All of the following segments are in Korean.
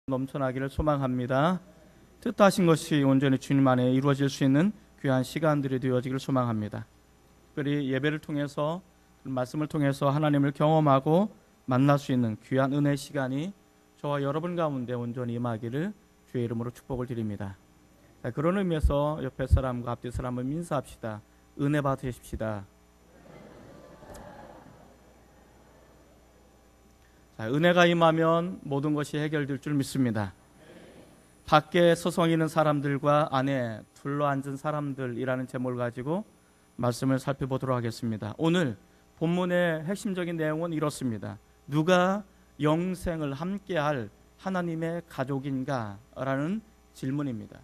넘쳐나기를 소망합니다. 뜻하신 것이 온전히 주님 안에 이루어질 수 있는 귀한 시간들이 되어지기를 소망합니다. 특별히 예배를 통해서 말씀을 통해서 하나님을 경험하고 만날 수 있는 귀한 은혜 시간이 저와 여러분 가운데 온전히 임하기를 주의 이름으로 축복을 드립니다. 그런 의미에서 옆에 사람과 앞뒤 사람을 인사합시다. 은혜 받으십시다. 은혜가 임하면 모든 것이 해결될 줄 믿습니다. 밖에 서성이는 사람들과 안에 둘러앉은 사람들이라는 제목을 가지고 말씀을 살펴보도록 하겠습니다. 오늘 본문의 핵심적인 내용은 이렇습니다. 누가 영생을 함께할 하나님의 가족인가? 라는 질문입니다.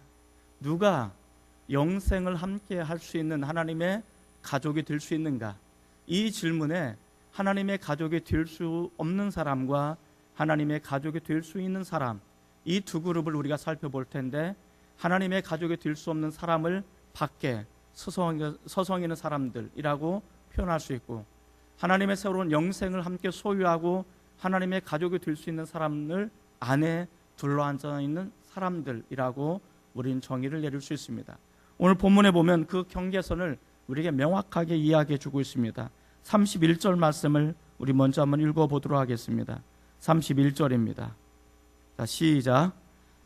누가 영생을 함께할 수 있는 하나님의 가족이 될 수 있는가? 이 질문에 하나님의 가족이 될 수 없는 사람과 하나님의 가족이 될 수 있는 사람, 이 두 그룹을 우리가 살펴볼 텐데, 하나님의 가족이 될 수 없는 사람을 밖에 서성이는 사람들이라고 표현할 수 있고, 하나님의 새로운 영생을 함께 소유하고 하나님의 가족이 될 수 있는 사람을 안에 둘러앉아 있는 사람들이라고 우리는 정의를 내릴 수 있습니다. 오늘 본문에 보면 그 경계선을 우리에게 명확하게 이야기해 주고 있습니다. 31절 말씀을 우리 먼저 한번 읽어보도록 하겠습니다. 31절입니다. 자, 시작.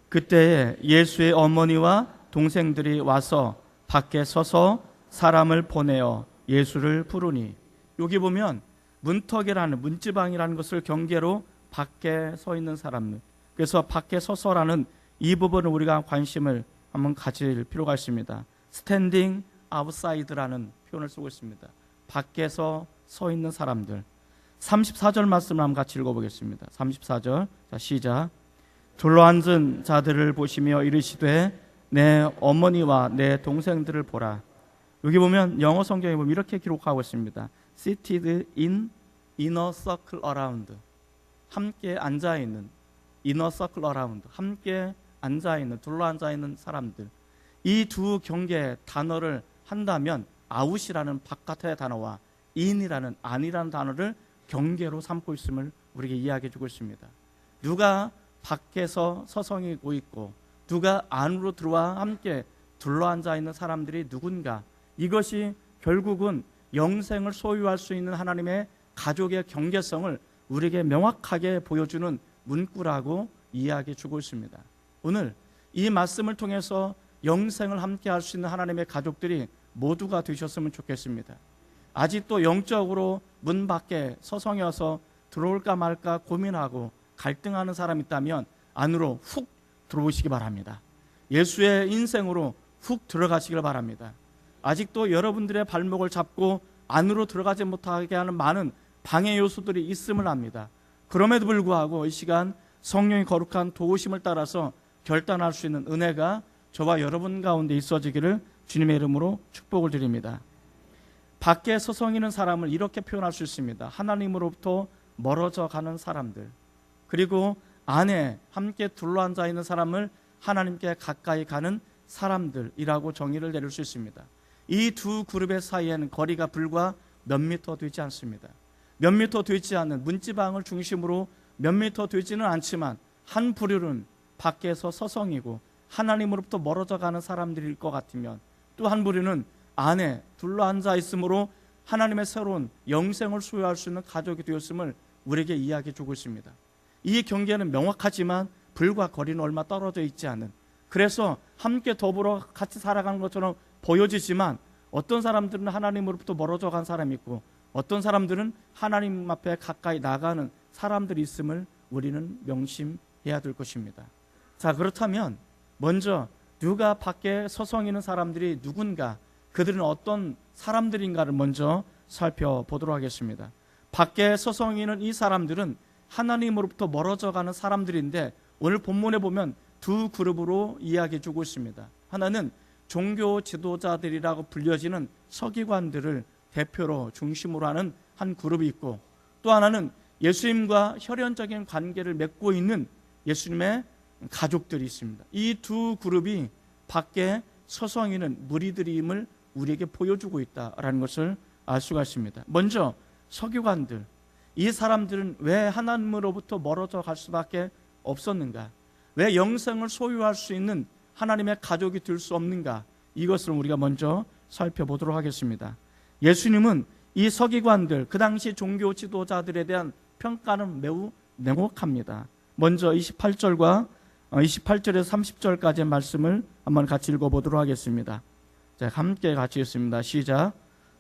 그때에 예수의 어머니와 동생들이 와서 밖에 서서 사람을 보내어 예수를 부르니, 여기 보면 문턱이라는, 문지방이라는 것을 경계로 밖에 서 있는 사람들, 그래서 밖에 서서라는 이 부분을 우리가 관심을 한번 가질 필요가 있습니다. 스탠딩 아웃사이드라는 표현을 쓰고 있습니다. 밖에서 서 있는 사람들. 34절 말씀을 한번 같이 읽어보겠습니다. 34절. 자, 시작. 둘러앉은 자들을 보시며 이르시되 내 어머니와 내 동생들을 보라. 여기 보면 영어 성경에 보면 이렇게 기록하고 있습니다. Seated in inner circle around. 함께 앉아있는, inner circle around. 함께 앉아있는, 둘러앉아있는 사람들. 이 두 경계 단어를 한다면 아웃이라는 바깥의 단어와 인이라는, 안이라는 단어를 경계로 삼고 있음을 우리에게 이야기해 주고 있습니다. 누가 밖에서 서성이고 있고 누가 안으로 들어와 함께 둘러앉아 있는 사람들이 누군가, 이것이 결국은 영생을 소유할 수 있는 하나님의 가족의 경계성을 우리에게 명확하게 보여주는 문구라고 이야기해 주고 있습니다. 오늘 이 말씀을 통해서 영생을 함께 할 수 있는 하나님의 가족들이 모두가 되셨으면 좋겠습니다. 아직도 영적으로 문 밖에 서성여서 들어올까 말까 고민하고 갈등하는 사람이 있다면 안으로 훅 들어오시기 바랍니다. 예수의 인생으로 훅 들어가시길 바랍니다. 아직도 여러분들의 발목을 잡고 안으로 들어가지 못하게 하는 많은 방해 요소들이 있음을 압니다. 그럼에도 불구하고 이 시간 성령의 거룩한 도우심을 따라서 결단할 수 있는 은혜가 저와 여러분 가운데 있어지기를 주님의 이름으로 축복을 드립니다. 밖에 서성이는 사람을 이렇게 표현할 수 있습니다. 하나님으로부터 멀어져 가는 사람들, 그리고 안에 함께 둘러앉아 있는 사람을 하나님께 가까이 가는 사람들이라고 정의를 내릴 수 있습니다. 이 두 그룹의 사이에는 거리가 불과 몇 미터 되지 않습니다. 몇 미터 되지 않는 문지방을 중심으로 몇 미터 되지는 않지만 한 부류는 밖에서 서성이고 하나님으로부터 멀어져 가는 사람들일 것 같으면, 또 한 부류는 안에 둘러앉아 있으므로 하나님의 새로운 영생을 소유할 수 있는 가족이 되었음을 우리에게 이야기해 주고 있습니다. 이 경계는 명확하지만 불과 거리는 얼마 떨어져 있지 않은, 그래서 함께 더불어 같이 살아가는 것처럼 보여지지만 어떤 사람들은 하나님으로부터 멀어져 간 사람이 있고 어떤 사람들은 하나님 앞에 가까이 나가는 사람들이 있음을 우리는 명심해야 될 것입니다. 자, 그렇다면 먼저 누가 밖에 서성이는 사람들이 누군가, 그들은 어떤 사람들인가를 먼저 살펴보도록 하겠습니다. 밖에 서성이는 이 사람들은 하나님으로부터 멀어져 가는 사람들인데, 오늘 본문에 보면 두 그룹으로 이야기해 주고 있습니다. 하나는 종교 지도자들이라고 불려지는 서기관들을 대표로 중심으로 하는 한 그룹이 있고, 또 하나는 예수님과 혈연적인 관계를 맺고 있는 예수님의 가족들이 있습니다. 이 두 그룹이 밖에 서성이는 무리들임을 우리에게 보여주고 있다라는 것을 알 수가 있습니다. 먼저 서기관들, 이 사람들은 왜 하나님으로부터 멀어져 갈 수밖에 없었는가? 왜 영생을 소유할 수 있는 하나님의 가족이 될 수 없는가? 이것을 우리가 먼저 살펴보도록 하겠습니다. 예수님은 이 서기관들, 그 당시 종교 지도자들에 대한 평가는 매우 냉혹합니다. 먼저 28절에서 30절까지의 말씀을 한번 같이 읽어보도록 하겠습니다. 자, 함께 같이 읽습니다. 시작.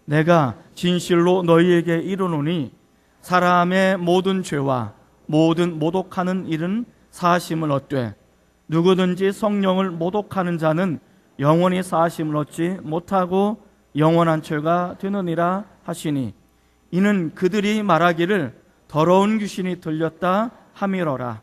내가 진실로 너희에게 이르노니 사람의 모든 죄와 모든 모독하는 일은 사하심을 얻되 누구든지 성령을 모독하는 자는 영원히 사하심을 얻지 못하고 영원한 죄가 되느니라 하시니 이는 그들이 말하기를 더러운 귀신이 들렸다 함이러라.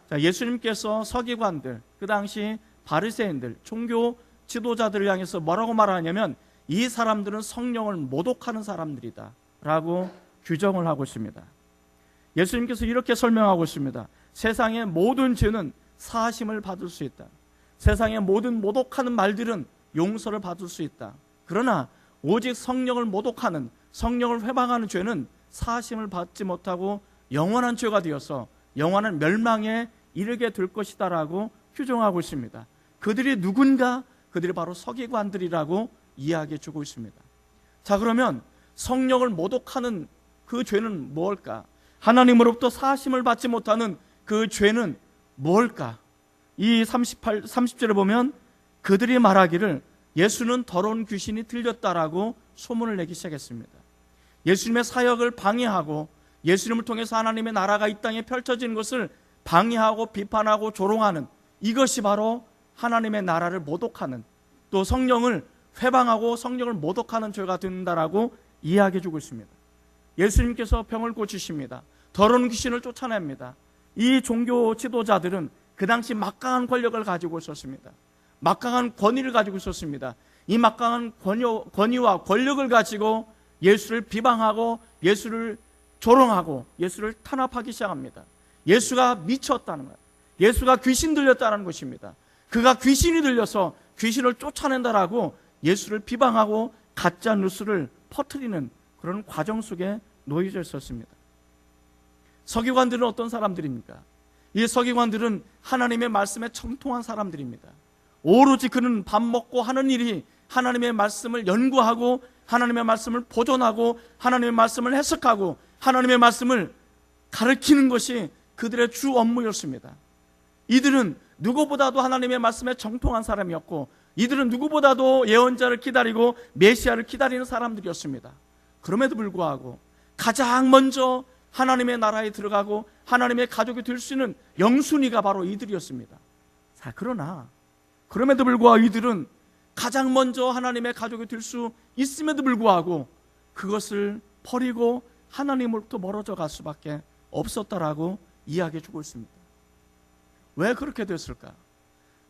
자, 예수님께서 서기관들, 그 당시 바리새인들, 종교 지도자들을 향해서 뭐라고 말하냐면 이 사람들은 성령을 모독하는 사람들이다 라고 규정을 하고 있습니다. 예수님께서 이렇게 설명하고 있습니다. 세상의 모든 죄는 사하심을 받을 수 있다. 세상의 모든 모독하는 말들은 용서를 받을 수 있다. 그러나 오직 성령을 모독하는, 성령을 회방하는 죄는 사하심을 받지 못하고 영원한 죄가 되어서 영원한 멸망에 이르게 될 것이다 라고 규정하고 있습니다. 그들이 누군가? 그들이 바로 서기관들이라고 이야기해 주고 있습니다. 자, 그러면 성령을 모독하는 그 죄는 무엇일까? 하나님으로부터 사하심을 받지 못하는 그 죄는 무엇일까? 이 30절에 보면 그들이 말하기를 예수는 더러운 귀신이 들렸다라고 소문을 내기 시작했습니다. 예수님의 사역을 방해하고 예수님을 통해서 하나님의 나라가 이 땅에 펼쳐지는 것을 방해하고 비판하고 조롱하는, 이것이 바로 하나님의 나라를 모독하는, 또 성령을 회방하고 성령을 모독하는 죄가 된다라고 이야기해 주고 있습니다. 예수님께서 병을 고치십니다. 더러운 귀신을 쫓아냅니다. 이 종교 지도자들은 그 당시 막강한 권력을 가지고 있었습니다. 막강한 권위를 가지고 있었습니다. 이 막강한 권위와 권력을 가지고 예수를 비방하고 예수를 조롱하고 예수를 탄압하기 시작합니다. 예수가 미쳤다는 거예요. 예수가 귀신 들렸다는 것입니다. 그가 귀신이 들려서 귀신을 쫓아낸다라고 예수를 비방하고 가짜 뉴스를 퍼뜨리는 그런 과정 속에 놓여져 있었습니다. 서기관들은 어떤 사람들입니까? 이 서기관들은 하나님의 말씀에 청통한 사람들입니다. 오로지 그는 밥 먹고 하는 일이 하나님의 말씀을 연구하고 하나님의 말씀을 보존하고 하나님의 말씀을 해석하고 하나님의 말씀을 가르치는 것이 그들의 주 업무였습니다. 이들은 누구보다도 하나님의 말씀에 정통한 사람이었고 이들은 누구보다도 예언자를 기다리고 메시아를 기다리는 사람들이었습니다. 그럼에도 불구하고 가장 먼저 하나님의 나라에 들어가고 하나님의 가족이 될 수 있는 영순위가 바로 이들이었습니다. 자, 그러나 그럼에도 불구하고 이들은 가장 먼저 하나님의 가족이 될 수 있음에도 불구하고 그것을 버리고 하나님으로부터 멀어져 갈 수밖에 없었다라고 이야기해 주고 있습니다. 왜 그렇게 됐을까?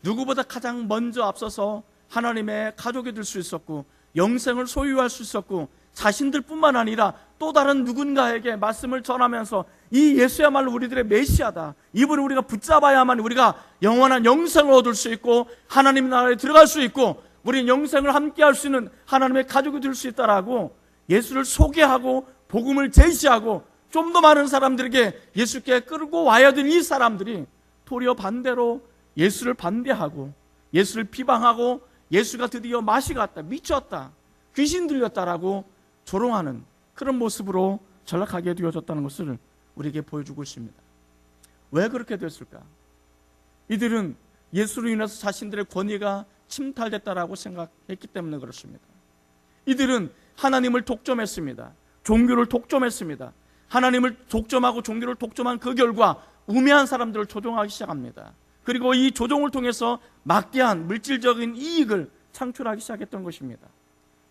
누구보다 가장 먼저 앞서서 하나님의 가족이 될 수 있었고 영생을 소유할 수 있었고 자신들뿐만 아니라 또 다른 누군가에게 말씀을 전하면서 이 예수야말로 우리들의 메시아다, 이분을 우리가 붙잡아야만 우리가 영원한 영생을 얻을 수 있고 하나님 나라에 들어갈 수 있고 우리는 영생을 함께 할 수 있는 하나님의 가족이 될 수 있다라고 예수를 소개하고 복음을 제시하고 좀 더 많은 사람들에게 예수께 끌고 와야 될 이 사람들이 도리어 반대로 예수를 반대하고 예수를 비방하고 예수가 드디어 맛이 갔다, 미쳤다, 귀신 들렸다라고 조롱하는 그런 모습으로 전락하게 되어졌다는 것을 우리에게 보여주고 있습니다. 왜 그렇게 됐을까? 이들은 예수로 인해서 자신들의 권위가 침탈됐다라고 생각했기 때문에 그렇습니다. 이들은 하나님을 독점했습니다. 종교를 독점했습니다. 하나님을 독점하고 종교를 독점한 그 결과 우매한 사람들을 조종하기 시작합니다. 그리고 이 조종을 통해서 막대한 물질적인 이익을 창출하기 시작했던 것입니다.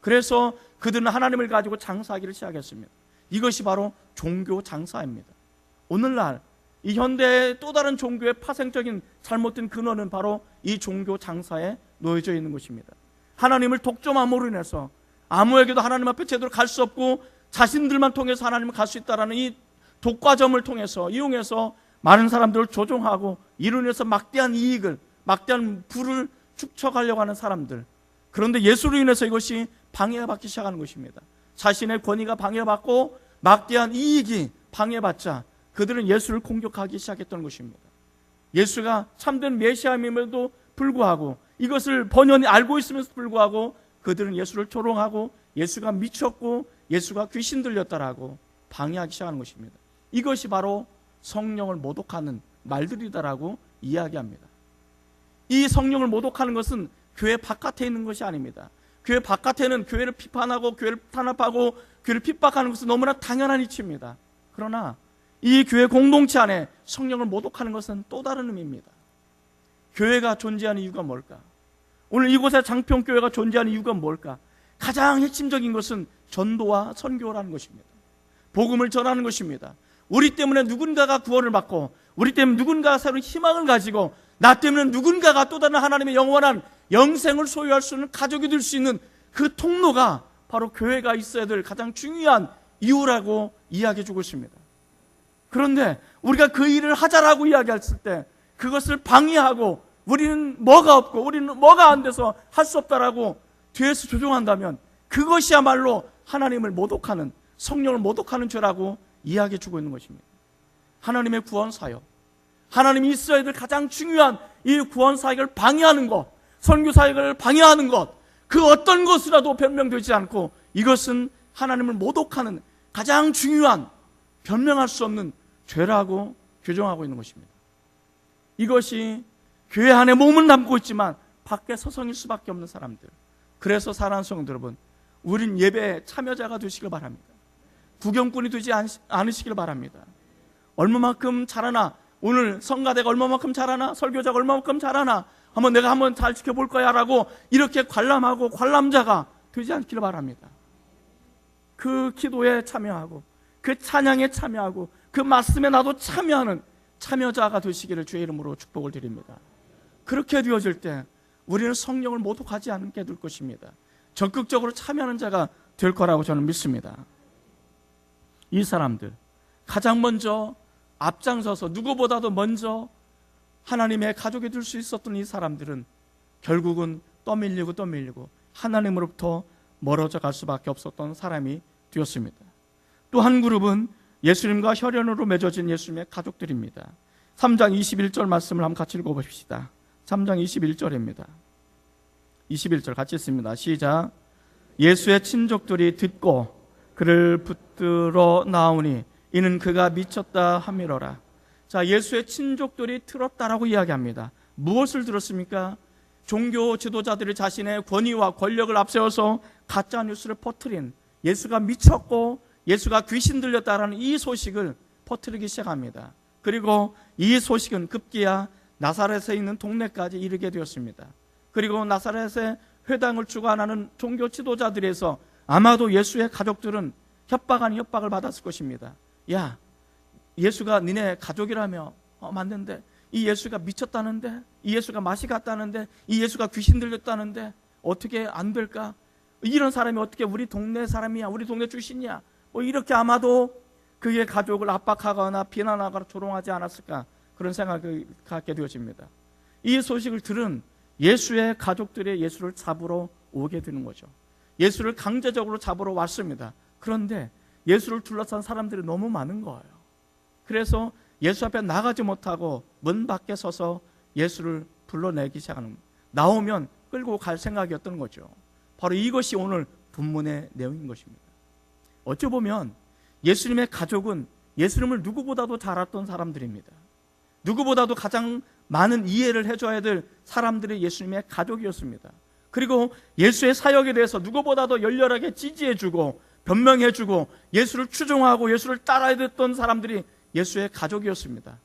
그래서 그들은 하나님을 가지고 장사하기를 시작했습니다. 이것이 바로 종교 장사입니다. 오늘날 이 현대의 또 다른 종교의 파생적인 잘못된 근원은 바로 이 종교 장사에 놓여져 있는 것입니다. 하나님을 독점함으로 인해서 아무에게도 하나님 앞에 제대로 갈 수 없고 자신들만 통해서 하나님을 갈 수 있다는 이 독과점을 통해서 이용해서 많은 사람들을 조종하고 이로 인해서 막대한 이익을, 막대한 부를 축적하려고 하는 사람들. 그런데 예수로 인해서 이것이 방해받기 시작하는 것입니다. 자신의 권위가 방해받고 막대한 이익이 방해받자 그들은 예수를 공격하기 시작했던 것입니다. 예수가 참된 메시아임에도 불구하고, 이것을 번연히 알고 있으면서 불구하고 그들은 예수를 조롱하고 예수가 미쳤고 예수가 귀신 들렸다라고 방해하기 시작하는 것입니다. 이것이 바로 성령을 모독하는 말들이다라고 이야기합니다. 이 성령을 모독하는 것은 교회 바깥에 있는 것이 아닙니다. 교회 바깥에는 교회를 비판하고 교회를 탄압하고 교회를 핍박하는 것은 너무나 당연한 이치입니다. 그러나 이 교회 공동체 안에 성령을 모독하는 것은 또 다른 의미입니다. 교회가 존재하는 이유가 뭘까? 오늘 이곳에 장평교회가 존재하는 이유가 뭘까? 가장 핵심적인 것은 전도와 선교라는 것입니다. 복음을 전하는 것입니다. 우리 때문에 누군가가 구원을 받고, 우리 때문에 누군가가 새로운 희망을 가지고, 나 때문에 누군가가 또 다른 하나님의 영원한 영생을 소유할 수 있는 가족이 될 수 있는 그 통로가 바로 교회가 있어야 될 가장 중요한 이유라고 이야기해주고 있습니다. 그런데 우리가 그 일을 하자라고 이야기했을 때 그것을 방해하고 우리는 뭐가 없고 우리는 뭐가 안 돼서 할 수 없다라고 뒤에서 조종한다면 그것이야말로 하나님을 모독하는, 성령을 모독하는 죄라고 이야기해주고 있는 것입니다. 하나님의 구원 사역, 하나님이 있어야 될 가장 중요한 이 구원 사역을 방해하는 것, 선교 사역을 방해하는 것, 그 어떤 것이라도 변명되지 않고 이것은 하나님을 모독하는 가장 중요한, 변명할 수 없는 죄라고 규정하고 있는 것입니다. 이것이 교회 안에 몸은 남고 있지만 밖에 서성일 수밖에 없는 사람들. 그래서 사랑하는 성도 여러분, 우린 예배 참여자가 되시길 바랍니다. 구경꾼이 되지 않으시길 바랍니다. 얼마만큼 잘하나, 오늘 성가대가 얼마만큼 잘하나, 설교자가 얼마만큼 잘하나, 내가 한번 잘 지켜볼 거야 라고 이렇게 관람하고 관람자가 되지 않기를 바랍니다. 그 기도에 참여하고 그 찬양에 참여하고 그 말씀에 나도 참여하는 참여자가 되시기를 주의 이름으로 축복을 드립니다. 그렇게 되어질 때 우리는 성령을 모독하지 않게 될 것입니다. 적극적으로 참여하는 자가 될 거라고 저는 믿습니다. 이 사람들 가장 먼저 앞장서서 누구보다도 먼저 하나님의 가족이 될 수 있었던 이 사람들은 결국은 떠밀리고 하나님으로부터 멀어져 갈 수밖에 없었던 사람이 되었습니다. 또 한 그룹은 예수님과 혈연으로 맺어진 예수님의 가족들입니다. 3장 21절 말씀을 한번 같이 읽어봅시다. 3장 21절입니다. 21절 같이 읽습니다. 시작. 예수의 친족들이 듣고 그를 붙들어 나오니 이는 그가 미쳤다 함이로라. 자, 예수의 친족들이 들었다라고 이야기합니다. 무엇을 들었습니까? 종교 지도자들이 자신의 권위와 권력을 앞세워서 가짜 뉴스를 퍼뜨린, 예수가 미쳤고 예수가 귀신 들렸다라는 이 소식을 퍼뜨리기 시작합니다. 그리고 이 소식은 급기야 나사렛에 있는 동네까지 이르게 되었습니다. 그리고 나사렛에 회당을 주관하는 종교 지도자들에서 아마도 예수의 가족들은 협박 아닌 협박을 받았을 것입니다. 야, 예수가 니네 가족이라며 맞는데, 이 예수가 미쳤다는데, 이 예수가 맛이 갔다는데, 이 예수가 귀신 들렸다는데 어떻게 안 될까? 이런 사람이 어떻게 우리 동네 사람이야, 우리 동네 출신이야, 이렇게 아마도 그의 가족을 압박하거나 비난하거나 조롱하지 않았을까, 그런 생각을 갖게 되어집니다. 이 소식을 들은 예수의 가족들이 예수를 잡으러 오게 되는 거죠. 예수를 강제적으로 잡으러 왔습니다. 그런데 예수를 둘러싼 사람들이 너무 많은 거예요. 그래서 예수 앞에 나가지 못하고 문 밖에 서서 예수를 불러내기 시작하는 거예요. 나오면 끌고 갈 생각이었던 거죠. 바로 이것이 오늘 본문의 내용인 것입니다. 어찌 보면 예수님의 가족은 예수님을 누구보다도 잘 알았던 사람들입니다. 누구보다도 가장 많은 이해를 해줘야 될 사람들이 예수님의 가족이었습니다. 그리고 예수의 사역에 대해서 누구보다도 열렬하게 지지해주고 변명해주고 예수를 추종하고 예수를 따라야 됐던 사람들이 예수의 가족이었습니다.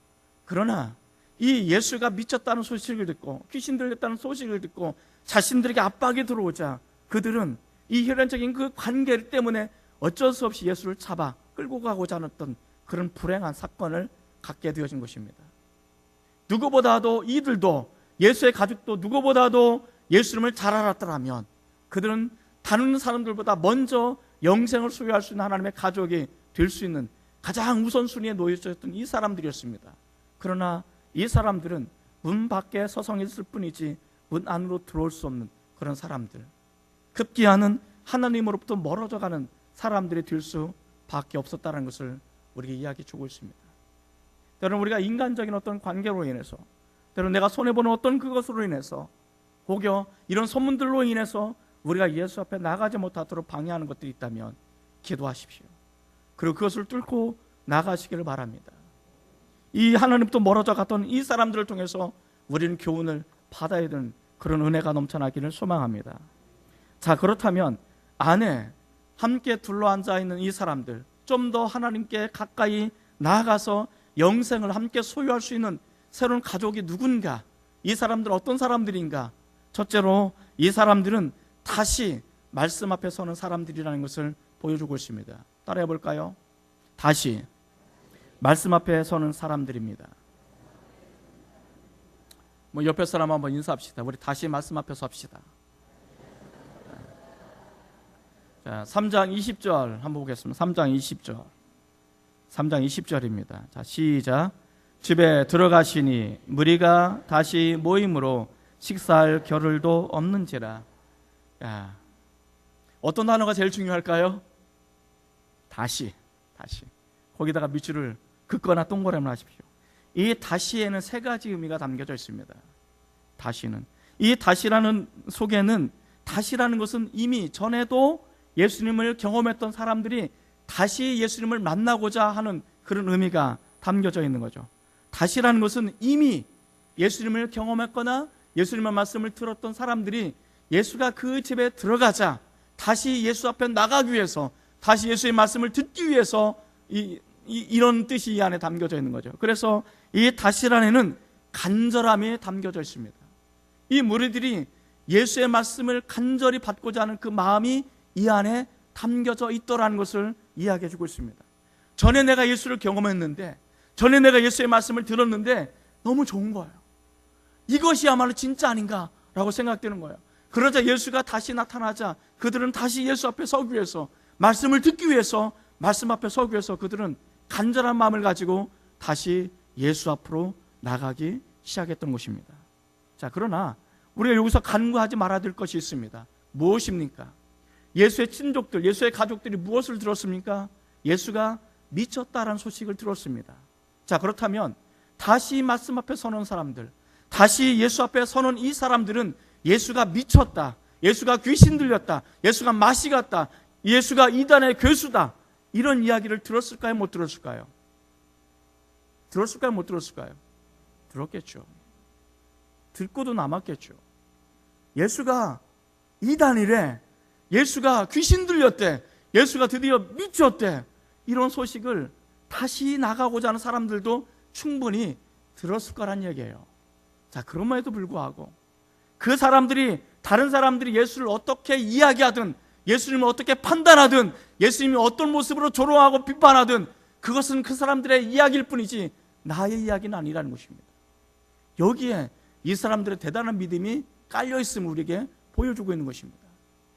그러나 이 예수가 미쳤다는 소식을 듣고 귀신 들렸다는 소식을 듣고 자신들에게 압박이 들어오자 그들은 이 혈연적인 그 관계 때문에 어쩔 수 없이 예수를 잡아 끌고 가고자 하던 그런 불행한 사건을 갖게 되어진 것입니다. 누구보다도 이들도, 예수의 가족도 누구보다도 예수님을 잘 알았더라면 그들은 다른 사람들보다 먼저 영생을 소유할 수 있는 하나님의 가족이 될 수 있는 가장 우선순위에 놓여졌던 이 사람들이었습니다. 그러나 이 사람들은 문 밖에 서성했을 뿐이지 문 안으로 들어올 수 없는 그런 사람들, 급기야는 하나님으로부터 멀어져가는 사람들이 될 수밖에 없었다는 것을 우리에게 이야기해 주고 있습니다. 여러분, 우리가 인간적인 어떤 관계로 인해서 때로 내가 손해보는 어떤 그것으로 인해서, 혹여 이런 소문들로 인해서 우리가 예수 앞에 나가지 못하도록 방해하는 것들이 있다면 기도하십시오. 그리고 그것을 뚫고 나가시기를 바랍니다. 이 하나님도 멀어져 갔던 이 사람들을 통해서 우리는 교훈을 받아야 되는 그런 은혜가 넘쳐나기를 소망합니다. 자, 그렇다면 안에 함께 둘러앉아 있는 이 사람들, 좀 더 하나님께 가까이 나아가서 영생을 함께 소유할 수 있는 새로운 가족이 누군가? 이 사람들은 어떤 사람들인가? 첫째로 이 사람들은 다시 말씀 앞에 서는 사람들이라는 것을 보여주고 있습니다. 따라해 볼까요? 다시 말씀 앞에 서는 사람들입니다. 옆에 사람 한번 인사합시다. 우리 다시 말씀 앞에 섭시다. 자, 3장 20절 한번 보겠습니다. 3장 20절. 3장 20절입니다. 자, 시작. 집에 들어가시니 무리가 다시 모임으로 식사할 겨를도 없는지라. 야, 어떤 단어가 제일 중요할까요? 다시. 거기다가 밑줄을 긋거나 동그라미 하십시오. 이 다시에는 세 가지 의미가 담겨져 있습니다. 다시는, 이 다시라는 속에는, 다시라는 것은 이미 전에도 예수님을 경험했던 사람들이 다시 예수님을 만나고자 하는 그런 의미가 담겨져 있는 거죠. 다시라는 것은 이미 예수님을 경험했거나 예수님의 말씀을 들었던 사람들이 예수가 그 집에 들어가자 다시 예수 앞에 나가기 위해서, 다시 예수의 말씀을 듣기 위해서 이런 뜻이 이 안에 담겨져 있는 거죠. 그래서 이 다시란에는 간절함이 담겨져 있습니다. 이 무리들이 예수의 말씀을 간절히 받고자 하는 그 마음이 이 안에 담겨져 있더라는 것을 이야기해 주고 있습니다. 전에 내가 예수를 경험했는데, 전에 내가 예수의 말씀을 들었는데 너무 좋은 거예요. 이것이야말로 진짜 아닌가라고 생각되는 거예요. 그러자 예수가 다시 나타나자 그들은 다시 예수 앞에 서기 위해서, 말씀을 듣기 위해서, 말씀 앞에 서기 위해서 그들은 간절한 마음을 가지고 다시 예수 앞으로 나가기 시작했던 것입니다. 자, 그러나 우리가 여기서 간과하지 말아야 될 것이 있습니다. 무엇입니까? 예수의 친족들, 예수의 가족들이 무엇을 들었습니까? 예수가 미쳤다라는 소식을 들었습니다. 자, 그렇다면 다시 말씀 앞에 서는 사람들, 다시 예수 앞에 서는 이 사람들은 예수가 미쳤다, 예수가 귀신 들렸다, 예수가 마시 같다, 예수가 이단의 괴수다, 이런 이야기를 들었을까요? 못 들었을까요? 들었을까요? 못 들었을까요? 들었겠죠. 듣고도 남았겠죠. 예수가 이단이래, 예수가 귀신 들렸대, 예수가 드디어 미쳤대, 이런 소식을 다시 나가고자 하는 사람들도 충분히 들었을 거란 얘기예요. 자, 그럼에도 불구하고 그 사람들이, 다른 사람들이 예수를 어떻게 이야기하든, 예수님을 어떻게 판단하든, 예수님이 어떤 모습으로 조롱하고 비판하든 그것은 그 사람들의 이야기일 뿐이지 나의 이야기는 아니라는 것입니다. 여기에 이 사람들의 대단한 믿음이 깔려있음을 우리에게 보여주고 있는 것입니다.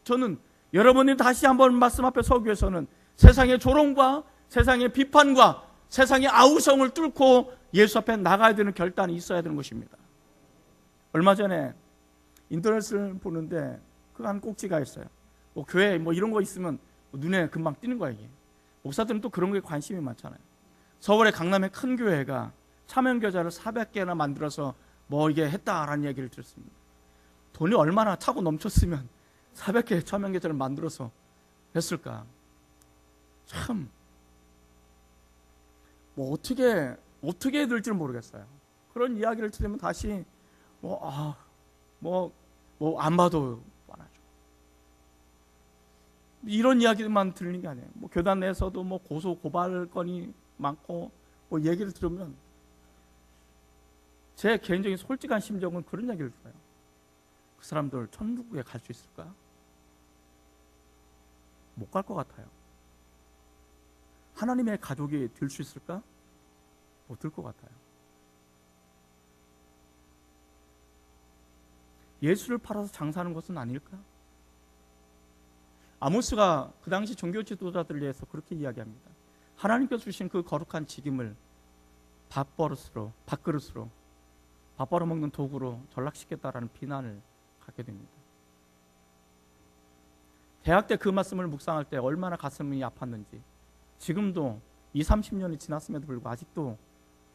저는 여러분이 다시 한번 말씀 앞에 서기 위해서는 세상의 조롱과 세상의 비판과 세상의 아우성을 뚫고 예수 앞에 나가야 되는 결단이 있어야 되는 것입니다. 얼마 전에 인터넷을 보는데 그 한 꼭지가 있어요. 교회 이런 거 있으면 눈에 금방 띄는 거야, 이게. 목사들은 또 그런 거에 관심이 많잖아요. 서울의 강남의 큰 교회가 차명교자를 400개나 만들어서 이게 했다라는 얘기를 들었습니다. 돈이 얼마나 차고 넘쳤으면 400개의 차명교자를 만들어서 했을까? 참, 어떻게 해야 될지 모르겠어요. 그런 이야기를 들으면 다시 안 봐도 뻔하죠. 이런 이야기만 들리는 게 아니에요. 교단 내에서도 고소 고발 건이 많고 얘기를 들으면 제 개인적인 솔직한 심정은 그런 이야기를 들어요. 그 사람들 천국에 갈 수 있을까? 못 갈 것 같아요. 하나님의 가족이 될 수 있을까? 못 될 것 같아요. 예수를 팔아서 장사하는 것은 아닐까? 아모스가 그 당시 종교 지도자들을 위해서 그렇게 이야기합니다. 하나님께서 주신 그 거룩한 직임을 밥버릇으로 밥 벌어먹는 도구로 전락시켰다라는 비난을 갖게 됩니다. 대학 때 그 말씀을 묵상할 때 얼마나 가슴이 아팠는지, 지금도 20-30년이 지났음에도 불구하고 아직도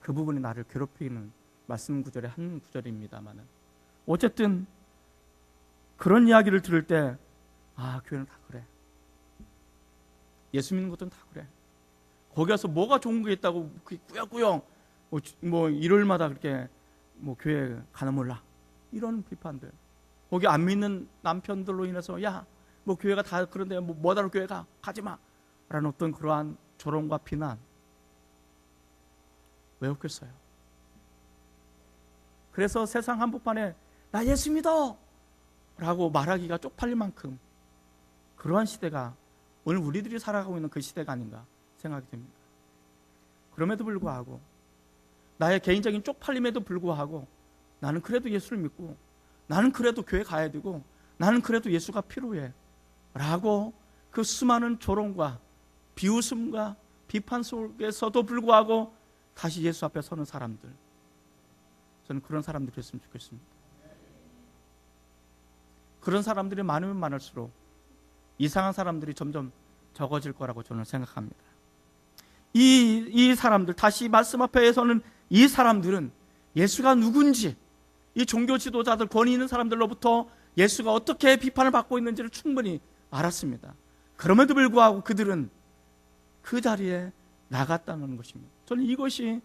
그 부분이 나를 괴롭히는 말씀 구절의 한 구절입니다만은 어쨌든 그런 이야기를 들을 때 교회는 다 그래. 예수 믿는 것들은 다 그래. 거기 가서 뭐가 좋은 게 있다고 꾸역꾸역 뭐 일요일마다 그렇게 뭐 교회 가나 몰라. 이런 비판들. 거기 안 믿는 남편들로 인해서 뭐 교회가 다 그런데 뭐하러 교회 가지 마. 라는 어떤 그러한 조롱과 비난. 왜 없겠어요? 그래서 세상 한복판에 나 예수 믿어! 라고 말하기가 쪽팔릴 만큼 그러한 시대가 오늘 우리들이 살아가고 있는 그 시대가 아닌가 생각이 됩니다. 그럼에도 불구하고 나의 개인적인 쪽팔림에도 불구하고 나는 그래도 예수를 믿고 나는 그래도 교회 가야 되고 나는 그래도 예수가 필요해 라고 그 수많은 조롱과 비웃음과 비판 속에서도 불구하고 다시 예수 앞에 서는 사람들, 저는 그런 사람들이 됐으면 좋겠습니다. 그런 사람들이 많으면 많을수록 이상한 사람들이 점점 적어질 거라고 저는 생각합니다. 이 사람들, 다시 말씀 앞에 서는 이 사람들은 예수가 누군지, 이 종교 지도자들, 권위 있는 사람들로부터 예수가 어떻게 비판을 받고 있는지를 충분히 알았습니다. 그럼에도 불구하고 그들은 그 자리에 나갔다는 것입니다. 저는 이것이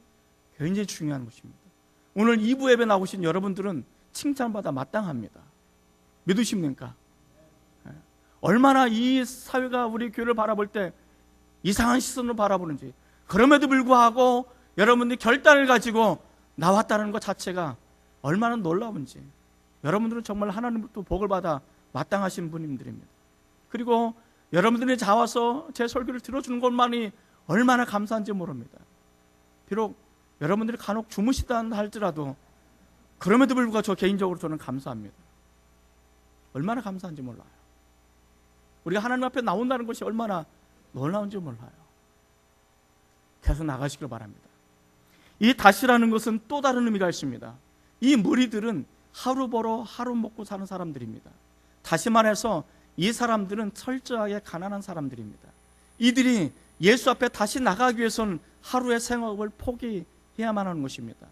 굉장히 중요한 것입니다. 오늘 2부 예배 나오신 여러분들은 칭찬받아 마땅합니다. 믿으십니까? 얼마나 이 사회가 우리 교회를 바라볼 때 이상한 시선으로 바라보는지, 그럼에도 불구하고 여러분들이 결단을 가지고 나왔다는 것 자체가 얼마나 놀라운지, 여러분들은 정말 하나님부터 복을 받아 마땅하신 분들입니다. 그리고 여러분들이 자와서 제 설교를 들어주는 것만이 얼마나 감사한지 모릅니다. 비록 여러분들이 간혹 주무시다 할지라도 그럼에도 불구하고 저 개인적으로 저는 감사합니다. 얼마나 감사한지 몰라요. 우리가 하나님 앞에 나온다는 것이 얼마나 놀라운지 몰라요. 계속 나가시길 바랍니다. 이 다시라는 것은 또 다른 의미가 있습니다. 이 무리들은 하루 벌어 하루 먹고 사는 사람들입니다. 다시 말해서 이 사람들은 철저하게 가난한 사람들입니다. 이들이 예수 앞에 다시 나가기 위해서는 하루의 생업을 포기해야만 하는 것입니다.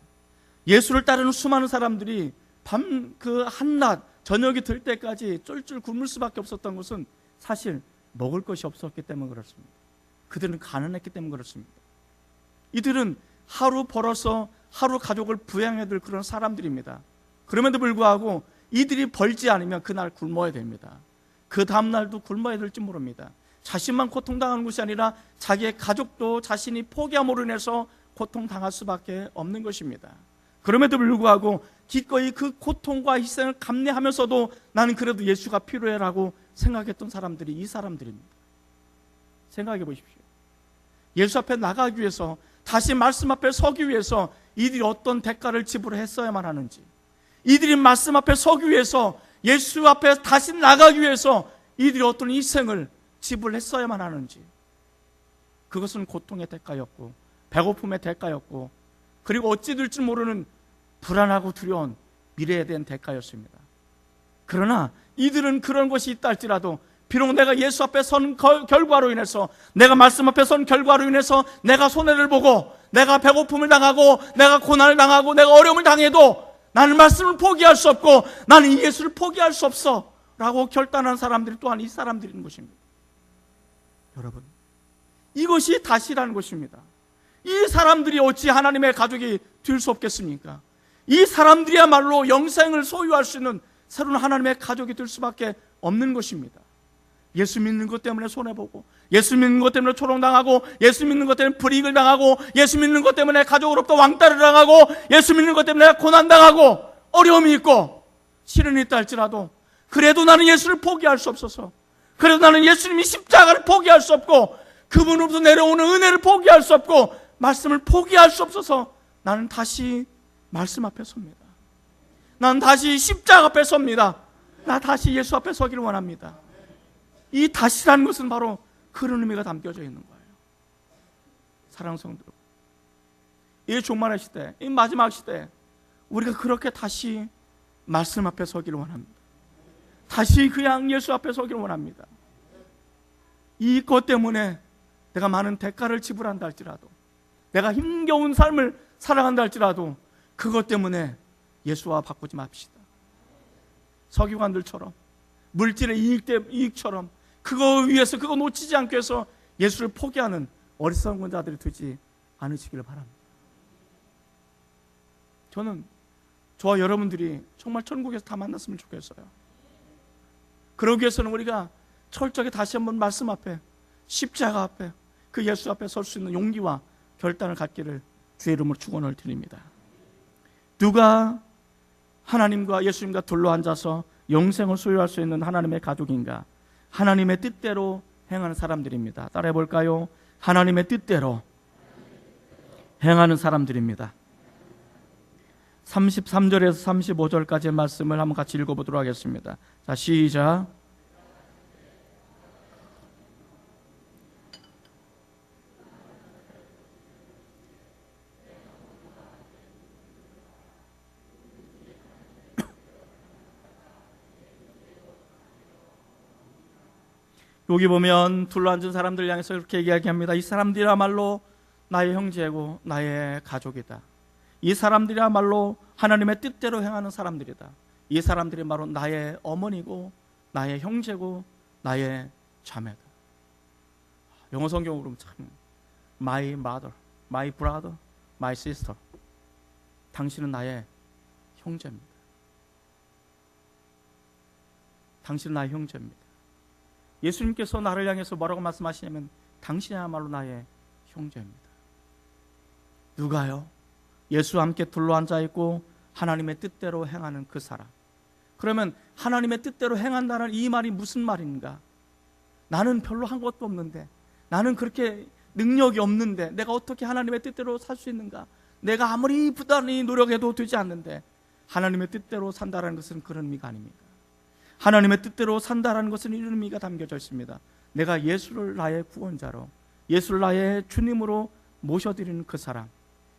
예수를 따르는 수많은 사람들이 밤 그 한낮 저녁이 들 때까지 쫄쫄 굶을 수밖에 없었던 것은 사실 먹을 것이 없었기 때문에 그렇습니다. 그들은 가난했기 때문에 그렇습니다. 이들은 하루 벌어서 하루 가족을 부양해야 될 그런 사람들입니다. 그럼에도 불구하고 이들이 벌지 않으면 그날 굶어야 됩니다. 그 다음날도 굶어야 될지 모릅니다. 자신만 고통당하는 것이 아니라 자기의 가족도 자신이 포기함으로 인해서 고통당할 수밖에 없는 것입니다. 그럼에도 불구하고 기꺼이 그 고통과 희생을 감내하면서도 나는 그래도 예수가 필요해라고 생각했던 사람들이 이 사람들입니다. 생각해 보십시오. 예수 앞에 나가기 위해서, 다시 말씀 앞에 서기 위해서 이들이 어떤 대가를 지불했어야만 하는지, 이들이 말씀 앞에 서기 위해서, 예수 앞에 다시 나가기 위해서 이들이 어떤 희생을 지불했어야만 하는지, 그것은 고통의 대가였고 배고픔의 대가였고, 그리고 어찌 될지 모르는 불안하고 두려운 미래에 대한 대가였습니다. 그러나 이들은 그런 것이 있다 할지라도, 비록 내가 예수 앞에 선 결과로 인해서, 내가 말씀 앞에 선 결과로 인해서 내가 손해를 보고, 내가 배고픔을 당하고, 내가 고난을 당하고, 내가 어려움을 당해도 나는 말씀을 포기할 수 없고 나는 이 예수를 포기할 수 없어 라고 결단한 사람들이 또한 이 사람들인 것입니다. 여러분, 이것이 다시라는 것입니다. 이 사람들이 어찌 하나님의 가족이 될 수 없겠습니까? 이 사람들이야말로 영생을 소유할 수 있는 새로운 하나님의 가족이 될 수밖에 없는 것입니다. 예수 믿는 것 때문에 손해보고, 예수 믿는 것 때문에 초롱당하고, 예수 믿는 것 때문에 불이익을 당하고, 예수 믿는 것 때문에 가족으로부터 왕따를 당하고, 예수 믿는 것 때문에 고난당하고 어려움이 있고 시련이 있다 할지라도, 그래도 나는 예수를 포기할 수 없어서, 그래도 나는 예수님이 십자가를 포기할 수 없고, 그분으로부터 내려오는 은혜를 포기할 수 없고, 말씀을 포기할 수 없어서 나는 다시 말씀 앞에 섭니다. 나는 다시 십자가 앞에 섭니다. 나 다시 예수 앞에 서기를 원합니다. 이 다시라는 것은 바로 그런 의미가 담겨져 있는 거예요. 사랑하는 성도 여러분, 이 종말의 시대, 이 마지막 시대, 우리가 그렇게 다시 말씀 앞에 서기를 원합니다. 다시 그냥 예수 앞에 서기를 원합니다. 이것 때문에 내가 많은 대가를 지불한다 할지라도, 내가 힘겨운 삶을 살아간다 할지라도, 그것 때문에 예수와 바꾸지 맙시다. 석유관들처럼, 물질의 이익처럼 그거 위해서, 그거 놓치지 않기 위해서 예수를 포기하는 어리석은 자들이 되지 않으시기를 바랍니다. 저는 저와 여러분들이 정말 천국에서 다 만났으면 좋겠어요. 그러기 위해서는 우리가 철저하게 다시 한번 말씀 앞에, 십자가 앞에, 그 예수 앞에 설 수 있는 용기와 결단을 갖기를 주의 이름으로 축원을 드립니다. 누가 하나님과 예수님과 둘러앉아서 영생을 소유할 수 있는 하나님의 가족인가? 하나님의 뜻대로 행하는 사람들입니다. 따라해 볼까요? 하나님의 뜻대로 행하는 사람들입니다. 33절에서 35절까지의 말씀을 한번 같이 읽어보도록 하겠습니다. 자, 시작. 여기 보면 둘러앉은 사람들 향해서 이렇게 이야기합니다. 이 사람들이야말로 나의 형제고 나의 가족이다. 이 사람들이야말로 하나님의 뜻대로 행하는 사람들이다. 이 사람들이 바로 나의 어머니고 나의 형제고 나의 자매다. 영어 성경으로 보면 참 My mother, my brother, my sister. 당신은 나의 형제입니다. 당신은 나의 형제입니다. 예수님께서 나를 향해서 뭐라고 말씀하시냐면 당신이야말로 나의 형제입니다. 누가요? 예수와 함께 둘러앉아 있고 하나님의 뜻대로 행하는 그 사람. 그러면 하나님의 뜻대로 행한다는 이 말이 무슨 말인가? 나는 별로 한 것도 없는데, 나는 그렇게 능력이 없는데 내가 어떻게 하나님의 뜻대로 살 수 있는가? 내가 아무리 부단히 노력해도 되지 않는데 하나님의 뜻대로 산다는 것은 그런 의미가 아닙니다. 하나님의 뜻대로 산다는 것은 이런 의미가 담겨져 있습니다. 내가 예수를 나의 구원자로, 예수를 나의 주님으로 모셔드리는 그 사람,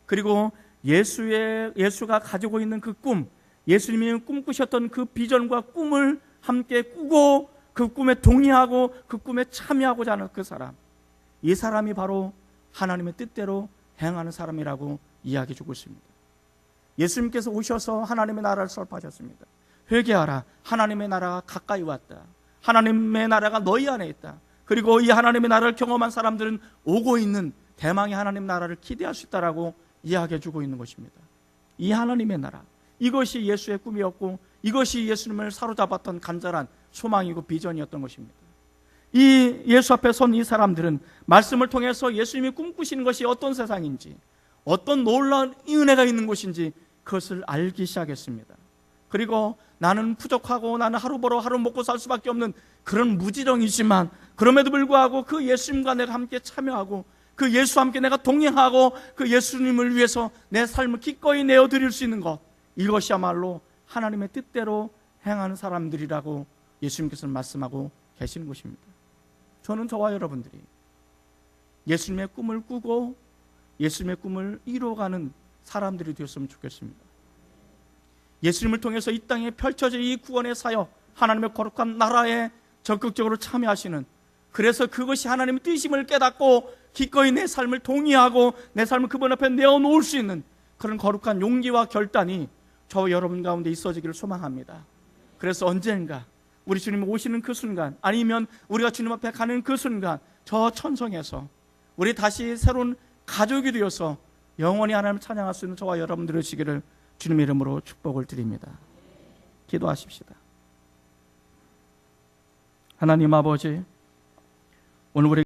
그리고 예수가 가지고 있는 그 꿈, 예수님이 꿈꾸셨던 그 비전과 꿈을 함께 꾸고 그 꿈에 동의하고 그 꿈에 참여하고자 하는 그 사람, 이 사람이 바로 하나님의 뜻대로 행하는 사람이라고 이야기해 주고 있습니다. 예수님께서 오셔서 하나님의 나라를 설파하셨습니다. 회개하라, 하나님의 나라가 가까이 왔다. 하나님의 나라가 너희 안에 있다. 그리고 이 하나님의 나라를 경험한 사람들은 오고 있는 대망의 하나님 나라를 기대할 수 있다라고 이야기해 주고 있는 것입니다. 이 하나님의 나라, 이것이 예수의 꿈이었고 이것이 예수님을 사로잡았던 간절한 소망이고 비전이었던 것입니다. 이 예수 앞에 선 이 사람들은 말씀을 통해서 예수님이 꿈꾸시는 것이 어떤 세상인지, 어떤 놀라운 은혜가 있는 곳인지 그것을 알기 시작했습니다. 그리고 나는 부족하고 나는 하루 벌어 하루 먹고 살 수밖에 없는 그런 무지렁이지만 그럼에도 불구하고 그 예수님과 내가 함께 참여하고 그 예수와 함께 내가 동행하고 그 예수님을 위해서 내 삶을 기꺼이 내어드릴 수 있는 것, 이것이야말로 하나님의 뜻대로 행하는 사람들이라고 예수님께서는 말씀하고 계시는 것입니다. 저는 저와 여러분들이 예수님의 꿈을 꾸고 예수님의 꿈을 이루어가는 사람들이 되었으면 좋겠습니다. 예수님을 통해서 이 땅에 펼쳐질 이 구원의 사역, 하나님의 거룩한 나라에 적극적으로 참여하시는, 그래서 그것이 하나님의 뜻임을 깨닫고 기꺼이 내 삶을 동의하고 내 삶을 그분 앞에 내어놓을 수 있는 그런 거룩한 용기와 결단이 저와 여러분 가운데 있어지기를 소망합니다. 그래서 언젠가 우리 주님 오시는 그 순간, 아니면 우리가 주님 앞에 가는 그 순간, 저 천성에서 우리 다시 새로운 가족이 되어서 영원히 하나님을 찬양할 수 있는 저와 여러분들의 시기를 주님의 이름으로 축복을 드립니다. 기도하십시다. 하나님 아버지, 오늘 우리